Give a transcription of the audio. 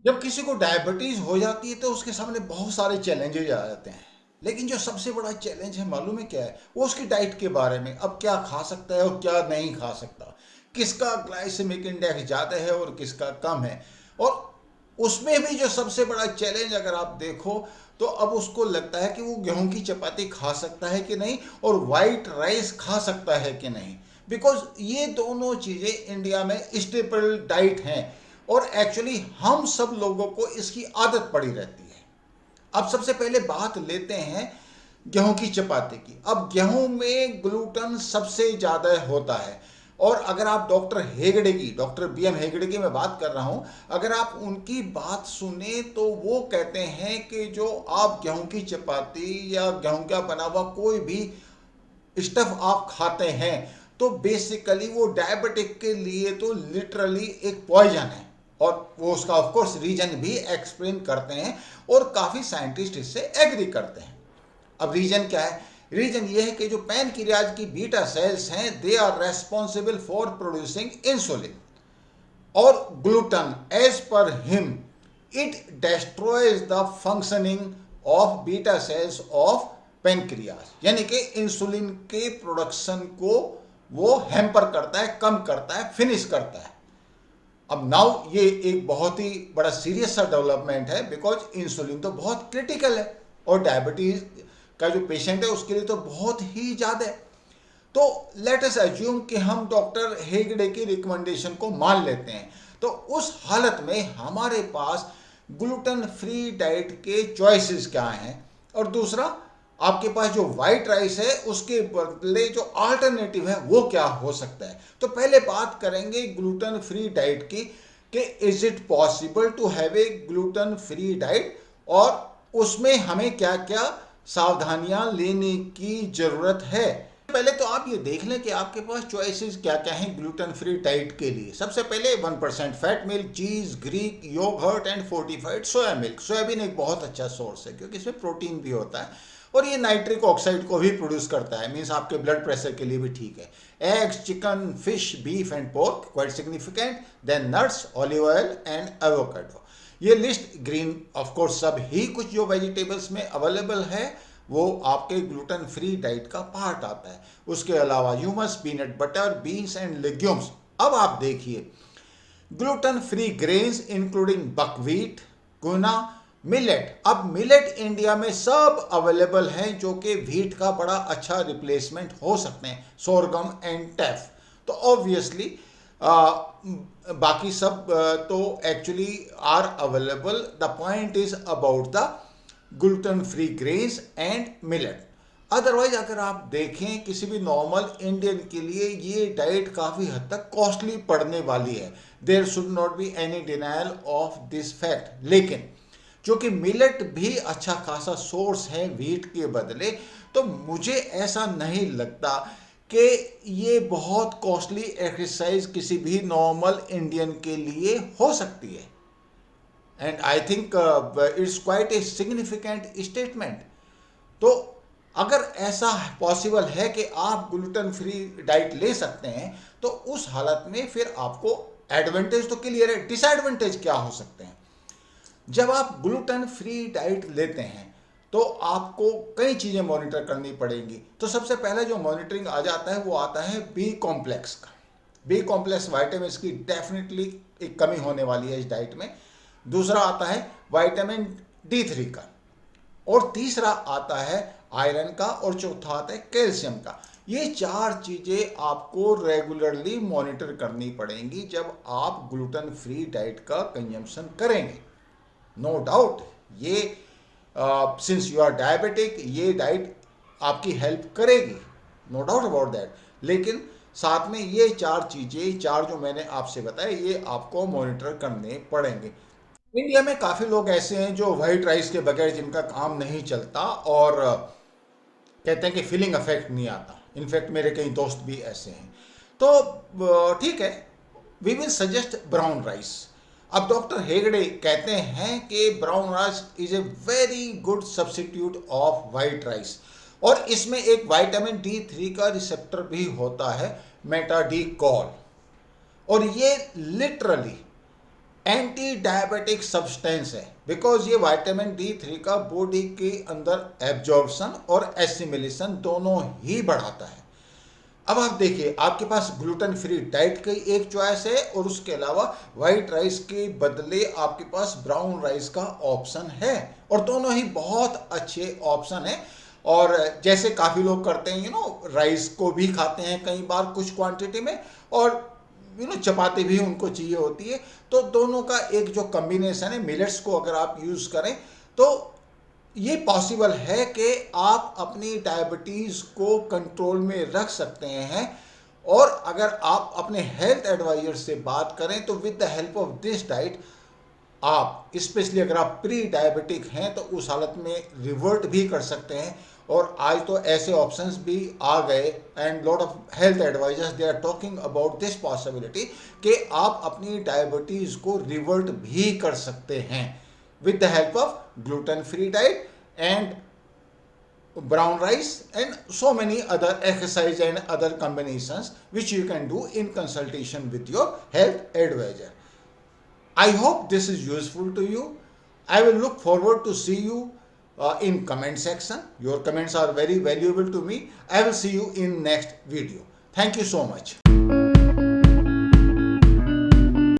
जब किसी को डायबिटीज हो जाती है तो उसके सामने बहुत सारे चैलेंजेस आ जाते हैं। लेकिन जो सबसे बड़ा चैलेंज है मालूम है क्या है? वो उसकी डाइट के बारे में, अब क्या खा सकता है और क्या नहीं खा सकता, किसका ग्लाइसेमिक इंडेक्स ज़्यादा है और किसका कम है। और उसमें भी जो सबसे बड़ा चैलेंज अगर आप देखो, तो अब उसको लगता है कि वो गेहूं की चपाती खा सकता है कि नहीं और वाइट राइस खा सकता है कि नहीं। बिकॉज ये दोनों चीज़ें इंडिया में स्टेपल डाइट हैं और एक्चुअली हम सब लोगों को इसकी आदत पड़ी रहती है। अब सबसे पहले बात लेते हैं गेहूं की चपाती की। अब गेहूं में ग्लूटन सबसे ज़्यादा होता है। और अगर आप डॉक्टर हेगड़े की, डॉक्टर बीएम हेगड़े की मैं बात कर रहा हूं, अगर आप उनकी बात सुने तो वो कहते हैं कि जो आप गेहूं की चपाती या गेहूं का बना हुआ कोई भी स्टफ आप खाते हैं तो बेसिकली वो डायबिटिक के लिए तो लिटरली एक पॉइजन है। और वो उसका ऑफ कोर्स रीजन भी एक्सप्लेन करते हैं और काफ़ी साइंटिस्ट इससे एग्री करते हैं। अब रीजन क्या है? रीजन ये है कि जो पैनक्रियाज की बीटा सेल्स हैं they are responsible for producing insulin और gluten. As per him it destroys the functioning of beta cells of pancreas, यानी कि इंसुलिन के प्रोडक्शन को वो हैम्पर करता है, कम करता है, फिनिश करता है। अब नाउ ये एक बहुत ही बड़ा सीरियस सा डेवलपमेंट है बिकॉज इंसुलिन तो बहुत क्रिटिकल है और डायबिटीज का जो पेशेंट है उसके लिए तो बहुत ही ज़्यादा है। तो लेट अस अज्यूम कि हम डॉक्टर हेगड़े की रिकमेंडेशन को मान लेते हैं। तो उस हालत में हमारे पास ग्लूटेन फ्री डाइट के चॉइसेस क्या हैं? और दूसरा, आपके पास जो वाइट राइस है उसके बदले जो अल्टरनेटिव है वो क्या हो सकता है? तो पहले बात करेंगे ग्लूटेन फ्री डाइट की कि is it possible to have a gluten free diet और उसमें हमें क्या क्या सावधानियां लेने की जरूरत है। पहले तो आप ये देख लें कि आपके पास चॉइसेस क्या क्या हैं ग्लूटेन फ्री डाइट के लिए। सबसे पहले 1% fat milk, cheese, Greek yogurt and fortified soya milk. Soybean एक बहुत अच्छा सोर्स है क्योंकि इसमें प्रोटीन भी होता है और ये नाइट्रिक ऑक्साइड को भी प्रोड्यूस करता है, मीन्स आपके ब्लड प्रेशर के लिए भी ठीक है। Eggs, chicken, fish, beef and pork quite significant. Then nuts, olive oil and avocado. ये लिस्ट ग्रीन ऑफ कोर्स सब ही कुछ जो वेजिटेबल्स में अवेलेबल है वो आपके ग्लूटेन फ्री डाइट का पार्ट आता है। उसके अलावा hummus, peanut butter, beans and legumes. अब आप देखिए gluten free grains including buckwheat, quinoa, millet. अब मिलेट इंडिया में सब अवेलेबल हैं जो कि व्हीट का बड़ा अच्छा रिप्लेसमेंट हो सकते हैं, सोरगम एंड टेफ। तो ऑब्वियसली बाकी सब तो actually are available. The point is about the gluten free grains and millet. Otherwise अगर आप देखें किसी भी नॉर्मल इंडियन के लिए ये डाइट काफ़ी हद तक कॉस्टली पड़ने वाली है। There should not be any denial of this fact. लेकिन चूंकि मिलेट भी अच्छा खासा सोर्स है व्हीट के बदले, तो मुझे ऐसा नहीं लगता कि ये बहुत कॉस्टली एक्सरसाइज किसी भी नॉर्मल इंडियन के लिए हो सकती है। And I think it's quite a significant statement. तो अगर ऐसा पॉसिबल है कि आप ग्लूटेन फ्री डाइट ले सकते हैं तो उस हालत में फिर आपको एडवांटेज तो क्लियर है, डिसएडवांटेज क्या हो सकते हैं? जब आप ग्लूटेन फ्री डाइट लेते हैं तो आपको कई चीज़ें मॉनिटर करनी पड़ेंगी। तो सबसे पहले जो मॉनिटरिंग आ जाता है वो आता है बी कॉम्प्लेक्स का। बी कॉम्प्लेक्स वाइटामिन की डेफिनेटली एक कमी होने वाली है इस डाइट में। दूसरा आता है विटामिन D3 का और तीसरा आता है आयरन का और चौथा आता है कैल्शियम का। ये चार चीज़ें आपको रेगुलरली मॉनिटर करनी पड़ेंगी जब आप ग्लूटेन फ्री डाइट का कंजम्पशन करेंगे। नो डाउट ये सिंस यू आर डायबिटिक ये डाइट आपकी हेल्प करेगी, नो डाउट अबाउट दैट। लेकिन साथ में ये चार चीज़ें, चार जो मैंने आपसे बताए, ये आपको मॉनिटर करने पड़ेंगे। इंडिया में काफ़ी लोग ऐसे हैं जो वाइट राइस के बगैर जिनका काम नहीं चलता और कहते हैं कि फीलिंग अफेक्ट नहीं आता। इनफैक्ट मेरे कई दोस्त भी ऐसे हैं। तो ठीक है, we will suggest brown rice. अब डॉक्टर हेगड़े कहते हैं कि brown rice is a very good substitute of white rice और इसमें एक विटामिन D3 का रिसेप्टर भी होता है, मेटाडी कॉल। और ये लिटरली एंटी डायबिटिक सब्सटेंस है, बिकॉज ये विटामिन D3 का बॉडी के अंदर एब्जॉर्प्शन और एसिमिलेशन दोनों ही बढ़ाता है। अब आप देखिए, आपके पास ग्लूटेन फ्री डाइट की एक चॉइस है और उसके अलावा वाइट राइस के बदले आपके पास ब्राउन राइस का ऑप्शन है, और दोनों ही बहुत अच्छे ऑप्शन है। और जैसे काफ़ी लोग करते हैं, राइस को भी खाते हैं कई बार कुछ क्वांटिटी में, और चपाती भी उनको चाहिए होती है। तो दोनों का एक जो कम्बिनेशन है, मिलेट्स को अगर आप यूज़ करें तो ये पॉसिबल है कि आप अपनी डायबिटीज़ को कंट्रोल में रख सकते हैं। और अगर आप अपने हेल्थ एडवाइजर से बात करें तो with the help of this diet आप, स्पेशली अगर आप प्री डायबिटिक हैं, तो उस हालत में रिवर्ट भी कर सकते हैं। और आज तो ऐसे ऑप्शंस भी आ गए, and lot of health advisors they are talking about this possibility कि आप अपनी डायबिटीज़ को रिवर्ट भी कर सकते हैं with the help of gluten free diet and brown rice and so many other exercise and other combinations which you can do in consultation with your health advisor. I hope this is useful to you. I will look forward to see you in comment section. Your comments are very valuable to me. I will see you in next video. Thank you so much.